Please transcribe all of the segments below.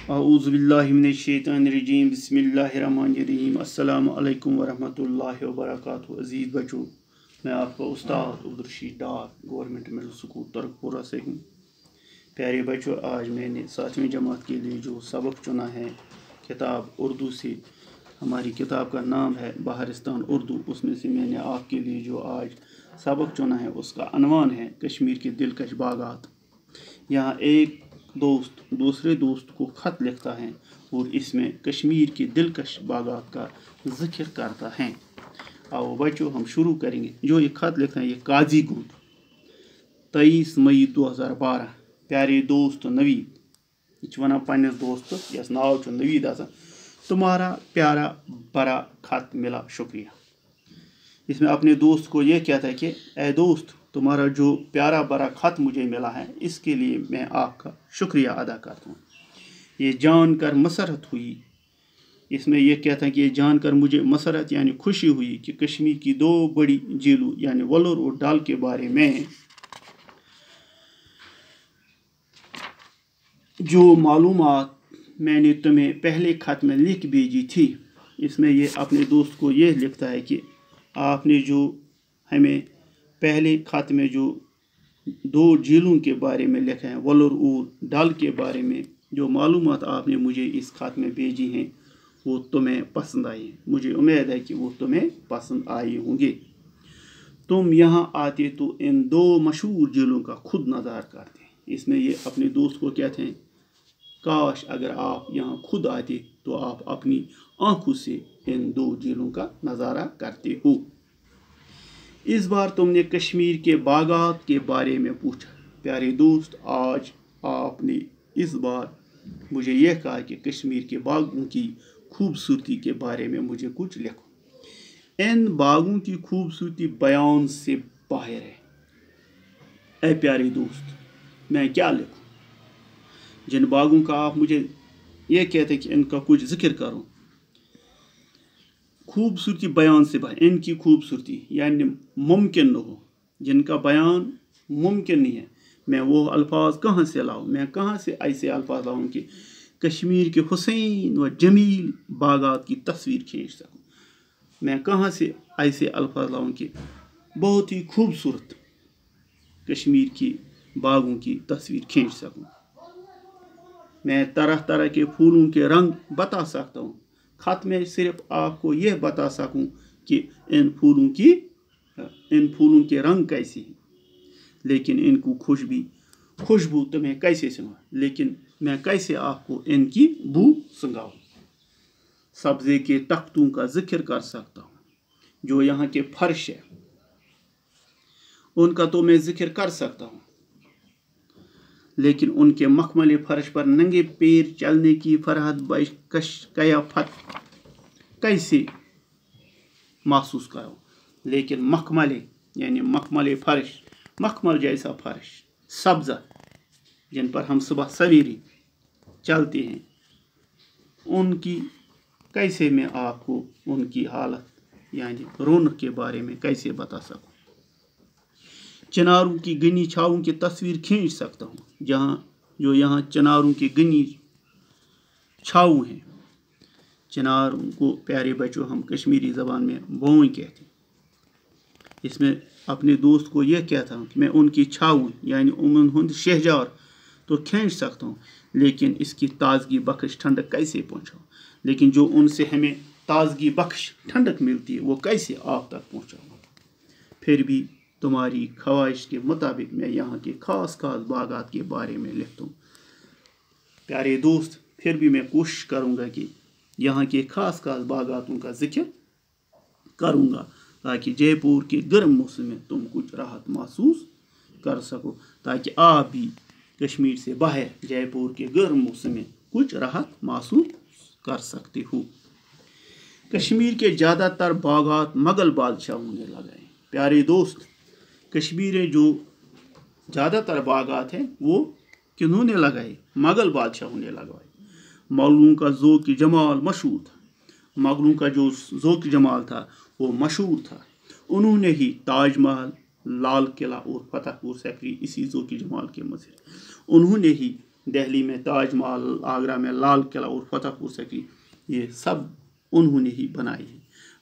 औज़ुबिल्लाहि मिनश्शैतानिर्रजीम बिस्मिल्लाहिर्रहमानिर्रहीम अस्सलामु अलैकुम वरहमतुल्लाहि वबरकातुहू। अज़ीज़ बच्चों, मैं आपका उस्ताद अब्दुलरशीद डार गवर्नमेंट मिडिल स्कूल तुर्कपुरा से हूँ। प्यारे बच्चों, आज मैंने 7वीं जमात के लिए जो सबक चुना है किताब उर्दू से, हमारी किताब का नाम है बहारिस्तान उर्दू। उसमें से मैंने आपके लिए जो आज सबक चुना है उसका अनवान है कश्मीर के दिलकश बागात। यहाँ एक दोस्त दूसरे दोस्त को ख़त लिखता है और इसमें कश्मीर के दिलकश बागात का जिक्र करता है। आओ बच्चों, हम शुरू करेंगे। जो ये ख़त लिखता है ये काजी गुंड 23 मई 2012। प्यारे दोस्त नवीद, यह वन पन्नस दोस्त यस नाव नवीद आसान, तुम्हारा प्यारा बड़ा ख़त मिला, शुक्रिया। इसमें अपने दोस्त को यह कहता है कि ए दोस्त, तुम्हारा जो प्यारा बड़ा ख़त मुझे मिला है इसके लिए मैं आपका शुक्रिया अदा करता हूँ। ये जानकर मसरत हुई, इसमें यह कहता है कि ये जानकर मुझे मसरत यानी खुशी हुई कि कश्मीर की दो बड़ी झीलों यानी वलोर और डाल के बारे में जो मालूमात मैंने तुम्हें पहले ख़त में लिख भेजी थी। इसमें ये अपने दोस्त को यह लिखता है कि आपने जो हमें पहले ख़त में जो दो झीलों के बारे में लिखा है, वलोर और डाल के बारे में जो मालूमात आपने मुझे इस ख़त में भेजी हैं वो तुम्हें पसंद आई। मुझे उम्मीद है कि वो तुम्हें पसंद आई होंगे। तुम यहाँ आते तो इन दो मशहूर झीलों का खुद नज़ारा करते। इसमें ये अपने दोस्त को कहते हैं, काश अगर आप यहाँ खुद आते तो आप अपनी आंखों से इन दो झीलों का नज़ारा करते हो। इस बार तुमने कश्मीर के बागात के बारे में पूछा। प्यारे दोस्त, आज आपने इस बार मुझे यह कहा कि कश्मीर के बागों की खूबसूरती के बारे में मुझे कुछ लिखो। इन बागों की खूबसूरती बयान से बाहर है। ऐ प्यारे दोस्त, मैं क्या लिखूं? जिन बागों का आप मुझे यह कहते हैं कि इनका कुछ जिक्र करो, खूबसूरती बयान से बाहर, इनकी खूबसूरती यानी मुमकिन न हो, जिनका बयान मुमकिन नहीं है, मैं वो अल्फाज कहाँ से लाऊं? मैं कहाँ से ऐसे अल्फाज लाऊं कि कश्मीर के हुसैन व जमील बागात की तस्वीर खींच सकूं? मैं कहाँ से ऐसे अल्फाज लाऊं कि बहुत ही खूबसूरत कश्मीर की बागों की तस्वीर खींच सकूं? मैं तरह तरह के फूलों के रंग बता सकता हूँ। ख़त में सिर्फ आपको यह बता सकूं कि इन फूलों के रंग कैसे हैं, लेकिन इनको खुशबू तुम्हें कैसे सुना, लेकिन मैं कैसे आपको इनकी बू सुंगाऊं? सब्ज़े के तख्तों का जिक्र कर सकता हूँ। जो यहाँ के फर्श है उनका तो मैं जिक्र कर सकता हूँ, लेकिन उनके मखमली फर्श पर नंगे पैर चलने की फरहत कयाफत कैसे महसूस करो? लेकिन मखमली यानी मखमली फर्श, मखमल जैसा फर्श, सब्ज़ा जिन पर हम सुबह सवेरे चलते हैं, उनकी कैसे मैं आपको उनकी हालत यानी रौनक के बारे में कैसे बता सकूं? चिनारों की घनी छावों की तस्वीर खींच सकता हूँ। जो यहाँ चिनारों की घनी छाव हैं। चिनारों को प्यारे बच्चों हम कश्मीरी ज़बान में बोई कहते हैं। इसमें अपने दोस्त को यह कहता हूँ कि मैं उनकी छाव यानी उन शहजार तो खींच सकता हूँ, लेकिन इसकी ताजगी बख्श ठंडक कैसे पहुँचाऊँ? लेकिन जो उनसे हमें ताजगी बख्श ठंडक मिलती है वो कैसे आप तक पहुँचाऊँ? फिर भी तुम्हारी ख्वाहिश के मुताबिक मैं यहाँ के खास बागात के बारे में लिखता हूँ। प्यारे दोस्त, फिर भी मैं कोशिश करूँगा कि यहाँ के खास बागातों का जिक्र करूँगा ताकि जयपुर के गर्म मौसम में तुम कुछ राहत महसूस कर सको, ताकि आप भी कश्मीर से बाहर जयपुर के गर्म मौसम में कुछ राहत महसूस कर सकते हो। कश्मीर के ज़्यादातर बागात मुगल बादशाहों ने लगाए। प्यारे दोस्त, कश्मीर में जो ज़्यादातर बागात हैं वो किन्होंने लगाए? मुगल बादशाहों ने लगाए। मुगलों का ज़ौक़ जमाल मशहूर था। मुगलों का जो ज़ौक़ जमाल था वो मशहूर था। उन्होंने ही ताजमहल, लाल किला और फतेहपुर सिकरी इसी ज़ौक़ जमाल के मज़े, उन्होंने ही دہلی میں تاج محل، آگرہ میں لال قلعہ اور فتح پور سیکٹری، یہ سب انہوں نے ہی بنائے ہیں۔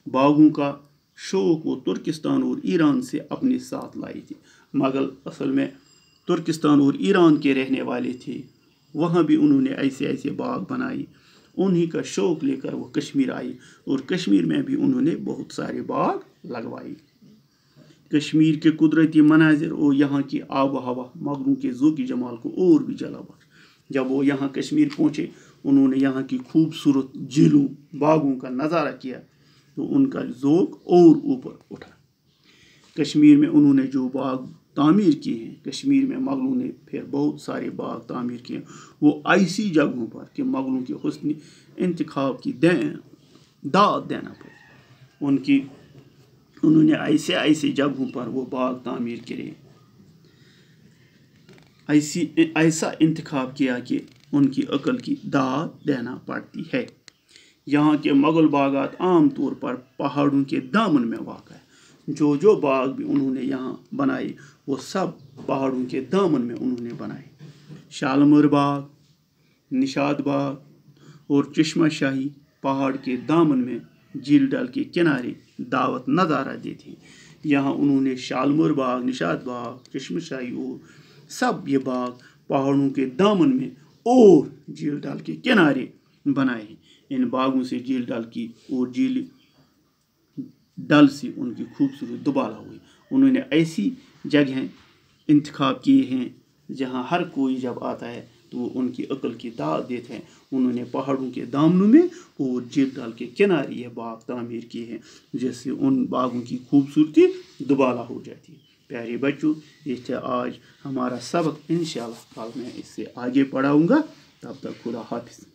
باغوں کا شوق وہ ترکستان اور ایران سے اپنے ساتھ لائی تھی۔ مغل اصل میں ترکستان اور ایران کے رہنے والے تھے، وہاں بھی انہوں نے ایسے ایسے باغ بنائے، انہی کا شوق لے کر وہ کشمیر آئی اور کشمیر میں بھی انہوں نے بہت سارے باغ لگوائے۔ کشمیر کے قدرتی مناظر اور یہاں کی آب و ہوا مغلوں کے ذوقی جمال کو اور بھی جلا بخش۔ جب وہ یہاں کشمیر پہنچے، انہوں نے یہاں کی خوبصورت جھیلوں، باغوں کا نظارہ کیا تو ان کا ذوق اور اوپر اٹھا۔ کشمیر میں انہوں نے جو باغ تعمیر کیے ہیں، کشمیر میں مغلوں نے پھر بہت سارے باغ تعمیر کیے، وہ ایسی جگہوں پر کہ مغلوں کے حسن انتخاب کی داد دینا پڑی۔ انہوں نے ایسے ایسے جگہوں پر وہ باغ تعمیر کرے، ایسا انتخاب کیا کہ ان کی عقل کی داد دینا پڑتی ہے۔ یہاں کے مغل باغات عام طور پر پہاڑوں کے دامن میں واقع ہے۔ جو باغ بھی انہوں نے یہاں بنائے وہ سب پہاڑوں کے دامن میں انہوں نے بنائے۔ شالمور باغ، نشاد باغ اور چشمہ شاہی پہاڑ کے دامن میں جھیل ڈل کے کنارے دعوت نظارہ دیتے ہیں۔ یہاں انہوں نے شالمور باغ، نشاد باغ، چشمہ شاہی اور سب یہ باغ پہاڑوں کے دامن میں اور جھیل ڈل کے کنارے بنائے ہیں۔ ان باغوں سے جھیل ڈل کی اور جھیل ڈل سے ان کی خوبصورت دوبالا ہوئی۔ انہوں نے ایسی جگہیں انتخاب کیے ہیں جہاں ہر کوئی جب آتا ہے تو وہ ان کی عقل کی داد دیتے ہیں۔ انہوں نے پہاڑوں کے دامنوں میں اور جھیل ڈل کے کنارے یہ باغ تعمیر کیے ہیں، جس سے ان باغوں کی خوبصورتی دوبالا ہو جاتی ہے۔ پیارے بچوں، یہ تھا آج ہمارا سبق، انشاءاللہ کل میں اس سے آگے پڑھاؤں گا۔ تب تک خدا حافظ۔